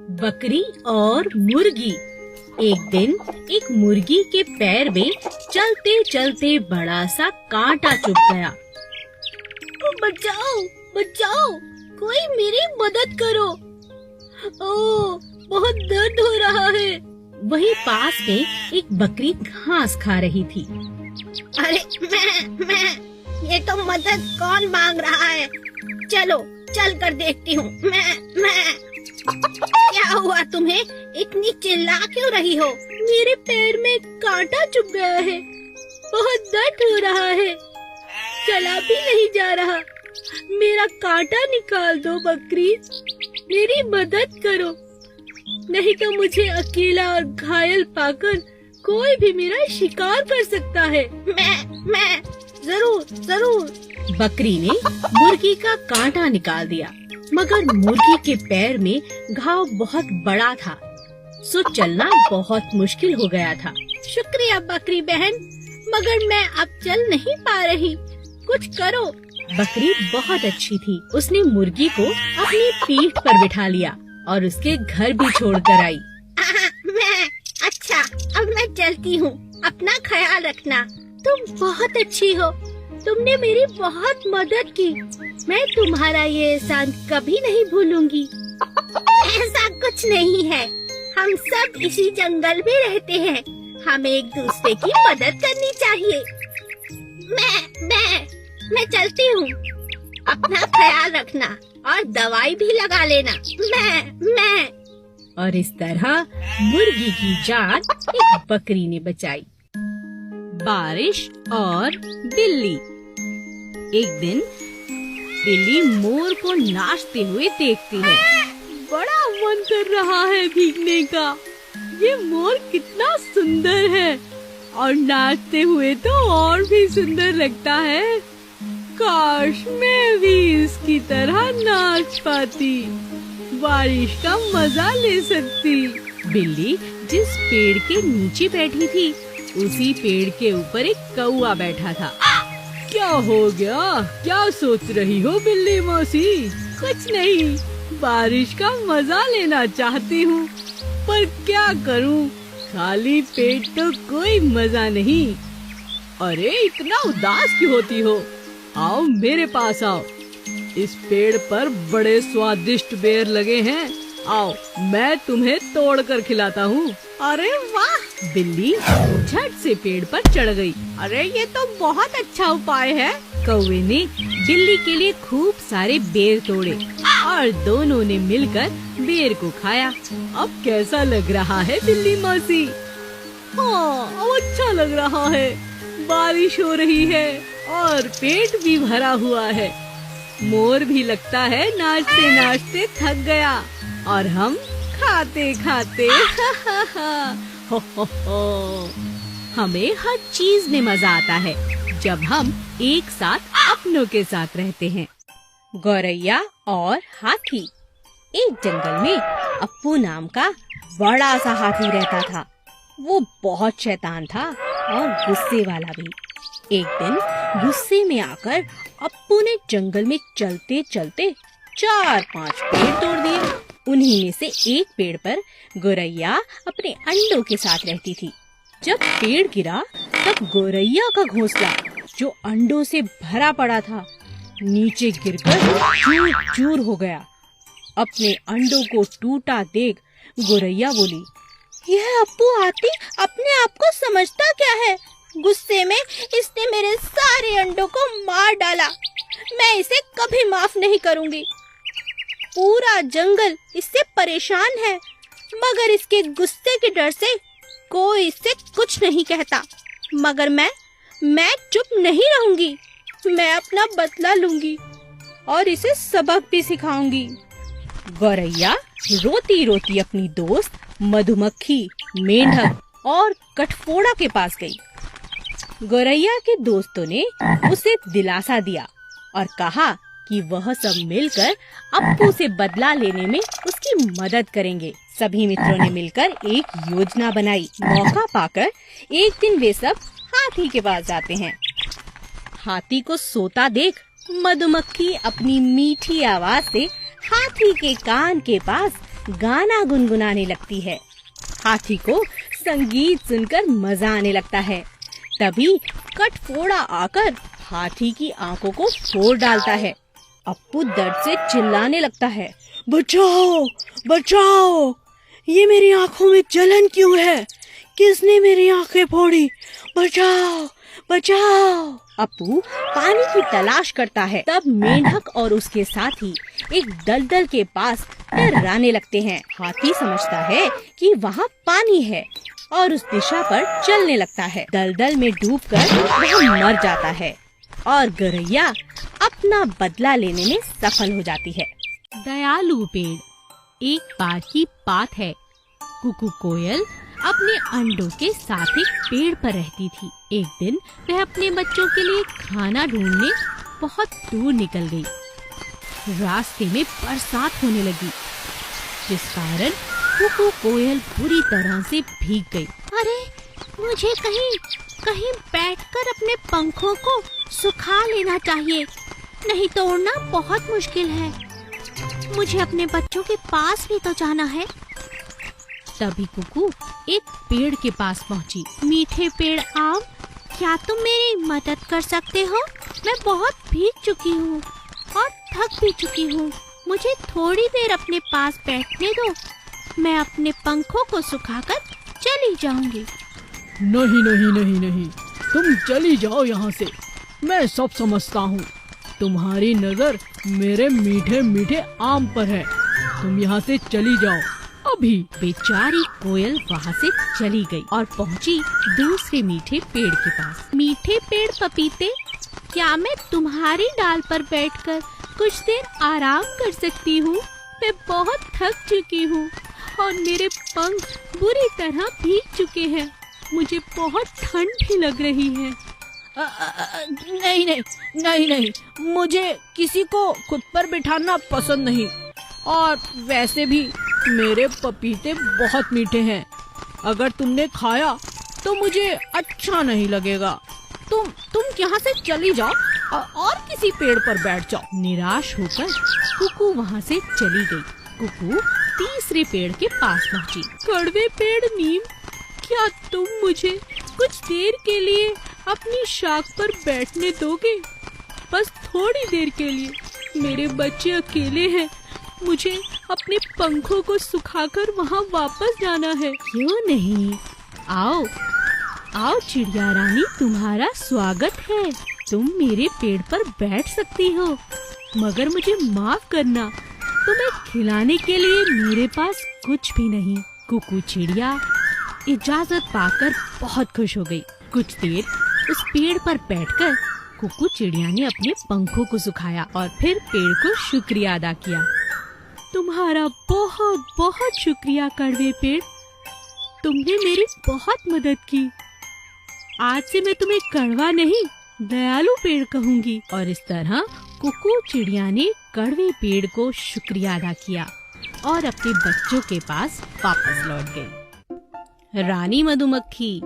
बकरी और मुर्गी। एक दिन एक मुर्गी के पैर में चलते चलते बड़ा सा कांटा चुभ गया। बचाओ बचाओ, कोई मेरी मदद करो, ओह बहुत दर्द हो रहा है। वहीं पास में एक बकरी घास खा रही थी। अरे मैं ये तो मदद कौन मांग रहा है? चलो चल कर देखती हूँ। मैं क्या हुआ तुम्हें? इतनी चिल्ला क्यों रही हो? मेरे पैर में कांटा चुभ गया है, बहुत दर्द हो रहा है, चला भी नहीं जा रहा। मेरा कांटा निकाल दो बकरी, मेरी मदद करो, नहीं तो मुझे अकेला और घायल पाकर कोई भी मेरा शिकार कर सकता है। मैं जरूर। बकरी ने मुर्गी का कांटा निकाल दिया, मगर मुर्गी के पैर में घाव बहुत बड़ा था, सो चलना बहुत मुश्किल हो गया था। शुक्रिया बकरी बहन, मगर मैं अब चल नहीं पा रही, कुछ करो। बकरी बहुत अच्छी थी, उसने मुर्गी को अपनी पीठ पर बिठा लिया और उसके घर भी छोड़कर आई। अच्छा, अब मैं चलती हूँ, अपना ख्याल रखना। तुम बहुत अच्छी हो, तुमने मेरी बहुत मदद की, मैं तुम्हारा ये एहसान कभी नहीं भूलूंगी। ऐसा कुछ नहीं है, हम सब इसी जंगल में रहते हैं, हमें एक दूसरे की मदद करनी चाहिए। मैं चलती हूँ, अपना ख्याल रखना और दवाई भी लगा लेना। मैं और इस तरह मुर्गी की जान एक बकरी ने बचाई। बारिश और बिल्ली। एक दिन बिल्ली मोर को नाचते हुए देखती है। बड़ा मन कर रहा है भीगने का, ये मोर कितना सुंदर है और नाचते हुए तो और भी सुंदर लगता है। काश मैं भी इसकी तरह नाच पाती, बारिश का मजा ले सकती। बिल्ली जिस पेड़ के नीचे बैठी थी, उसी पेड़ के ऊपर एक कौआ बैठा था। क्या हो गया? क्या सोच रही हो बिल्ली मौसी? कुछ नहीं, बारिश का मजा लेना चाहती हूँ, पर क्या करूँ, खाली पेट तो कोई मजा नहीं। अरे इतना उदास क्यों होती हो? आओ मेरे पास आओ, इस पेड़ पर बड़े स्वादिष्ट बेर लगे हैं, आओ मैं तुम्हें तोड़ कर खिलाता हूँ। अरे वाह! बिल्ली झट से पेड़ पर चढ़ गई। अरे ये तो बहुत अच्छा उपाय है। कौवे ने बिल्ली के लिए खूब सारे बेर तोड़े और दोनों ने मिलकर बेर को खाया। अब कैसा लग रहा है बिल्ली मौसी? हाँ, अब अच्छा लग रहा है, बारिश हो रही है और पेट भी भरा हुआ है। मोर भी लगता है नाचते नाचते थक गया और हम खाते खाते हमें हर चीज में मजा आता है जब हम एक साथ अपनों के साथ रहते हैं। गौरैया और हाथी। एक जंगल में अप्पू नाम का बड़ा सा हाथी रहता था। वो बहुत शैतान था और गुस्से वाला भी। एक दिन गुस्से में आकर अप्पू ने जंगल में चलते चलते 4-5 पेड़ तोड़ दिए। उन्हीं में से एक पेड़ पर गौरैया अपने अंडों के साथ रहती थी। जब पेड़ गिरा तब गौरैया का घोंसला, जो अंडों से भरा पड़ा था, नीचे गिरकर चूर चूर हो गया। अपने अंडों को टूटा देख गौरैया बोली, यह अप्पू हाथी अपने आप को समझता क्या है? गुस्से में इसने मेरे सारे अंडों को मार डाला। मैं इसे कभी माफ नहीं करूंगी। पूरा जंगल इससे परेशान है, मगर इसके गुस्से के डर से कोई इससे कुछ नहीं कहता। मगर मैं चुप नहीं रहूंगी। मैं अपना बदला लूंगी और इसे सबक भी सिखाऊंगी। गौरैया रोती रोती अपनी दोस्त मधुमक्खी, मेंढक और कठफोड़ा के पास गई। गौरैया के दोस्तों ने उसे दिलासा दिया और कहा कि वह सब मिलकर अप्पू से बदला लेने में उसकी मदद करेंगे। सभी मित्रों ने मिलकर एक योजना बनाई। मौका पाकर एक दिन वे सब हाथी के पास जाते हैं। हाथी को सोता देख मधुमक्खी अपनी मीठी आवाज से हाथी के कान के पास गाना गुनगुनाने लगती है। हाथी को संगीत सुनकर मजा आने लगता है। तभी कटफोड़ा आकर हाथी की आंखों को फोड़ डालता है। अप्पू दर्द से चिल्लाने लगता है, बचाओ बचाओ, ये मेरी आंखों में जलन क्यों है? किसने मेरी आंखें फोड़ी? बचाओ बचाओ। अप्पू पानी की तलाश करता है। तब मेंढक और उसके साथी एक दलदल के पास डराने लगते हैं। हाथी समझता है कि वहाँ पानी है और उस दिशा पर चलने लगता है। दलदल में डूबकर वह मर जाता है और गौरैया अपना बदला लेने में सफल हो जाती है। दयालु पेड़। एक बार की बात है, कुकू कोयल अपने अंडों के साथ एक पेड़ पर रहती थी। एक दिन वह अपने बच्चों के लिए खाना ढूंढने बहुत दूर निकल गई। रास्ते में बरसात होने लगी, जिस कारण कुकू कोयल बुरी तरह से भीग गई। अरे, मुझे कहीं बैठकर अपने पंखों को सुखा लेना चाहिए, नहीं तो उड़ना बहुत मुश्किल है। मुझे अपने बच्चों के पास भी तो जाना है। तभी कुकू एक पेड़ के पास पहुंची। मीठे पेड़ आम, क्या तुम मेरी मदद कर सकते हो? मैं बहुत भीग चुकी हूँ और थक भी चुकी हूँ। मुझे थोड़ी देर अपने पास बैठने दो, मैं अपने पंखों को सुखाकर चली जाऊंगी। नहीं नहीं नहीं नहीं, तुम चली जाओ यहाँ से। मैं सब समझता हूँ। तुम्हारी नजर मेरे मीठे मीठे आम पर है। तुम यहाँ से चली जाओ अभी। बेचारी कोयल वहाँ से चली गई और पहुँची दूसरे मीठे पेड़ के पास। मीठे पेड़ पपीते, क्या मैं तुम्हारी डाल पर बैठकर कुछ देर आराम कर सकती हूँ? मैं बहुत थक चुकी हूँ और मेरे पंख बुरी तरह भीग चुके हैं। मुझे बहुत ठंड भी लग रही है। नहीं नहीं नहीं नहीं, मुझे किसी को खुद पर बिठाना पसंद नहीं, और वैसे भी मेरे पपीते बहुत मीठे हैं। अगर तुमने खाया तो मुझे अच्छा नहीं लगेगा। तुम यहाँ से चली जाओ और किसी पेड़ पर बैठ जाओ। निराश होकर कुकू वहाँ से चली गई। कुकू तीसरे पेड़ के पास पहुँची। कड़वे पेड़ नीम, क्या तुम मुझे कुछ देर के लिए अपनी शाख पर बैठने दोगे? बस थोड़ी देर के लिए। मेरे बच्चे अकेले हैं, मुझे अपने पंखों को सुखाकर वहाँ वापस जाना है। क्यों नहीं, आओ आओ चिड़िया रानी, तुम्हारा स्वागत है। तुम मेरे पेड़ पर बैठ सकती हो, मगर मुझे माफ करना, तुम्हें खिलाने के लिए मेरे पास कुछ भी नहीं। कुकू चिड़िया इजाजत पाकर बहुत खुश हो गई। कुछ देर उस पेड़ पर बैठकर कुकू चिड़िया ने अपने पंखों को सुखाया और फिर पेड़ को शुक्रिया अदा किया। तुम्हारा बहुत बहुत शुक्रिया कड़वे पेड़, तुमने मेरी बहुत मदद की। आज से मैं तुम्हें कड़वा नहीं, दयालु पेड़ कहूँगी। और इस तरह कुकू चिड़िया ने कड़वे पेड़ को शुक्रिया अदा किया और अपने बच्चों के पास वापस लौट गई। रानी मधुमक्खी।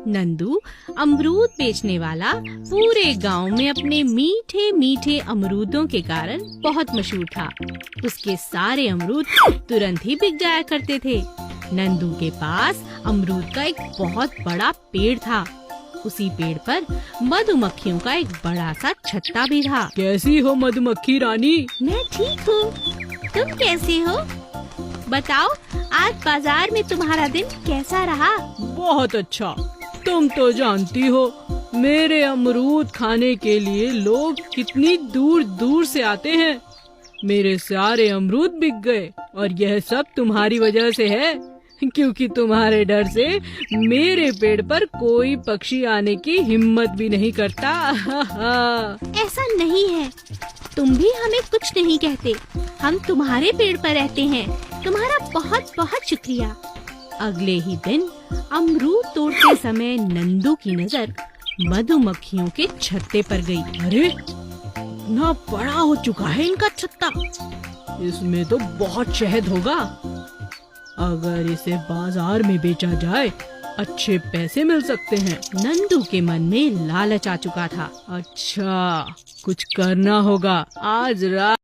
नंदू अमरूद बेचने वाला पूरे गांव में अपने मीठे मीठे अमरूदों के कारण बहुत मशहूर था। उसके सारे अमरूद तुरंत ही बिक जाया करते थे। नंदू के पास अमरूद का एक बहुत बड़ा पेड़ था। उसी पेड़ पर मधुमक्खियों का एक बड़ा सा छत्ता भी था। कैसी हो मधुमक्खी रानी? मैं ठीक हूँ, तुम कैसे हो? बताओ, आज बाजार में तुम्हारा दिन कैसा रहा? बहुत अच्छा। तुम तो जानती हो मेरे अमरूद खाने के लिए लोग कितनी दूर दूर से आते हैं। मेरे सारे अमरूद बिक गए और यह सब तुम्हारी वजह से है, क्योंकि तुम्हारे डर से मेरे पेड़ पर कोई पक्षी आने की हिम्मत भी नहीं करता। ऐसा नहीं है, तुम भी हमें कुछ नहीं कहते। हम तुम्हारे पेड़ पर रहते हैं। तुम्हारा बहुत बहुत शुक्रिया। अगले ही दिन अमरूद तोड़ते समय नंदू की नजर मधुमक्खियों के छत्ते पर गई। अरे, ना बड़ा हो चुका है इनका छत्ता। इसमें तो बहुत शहद होगा। अगर इसे बाजार में बेचा जाए अच्छे पैसे मिल सकते हैं। नंदू के मन में लालच आ चुका था। अच्छा, कुछ करना होगा। आज रात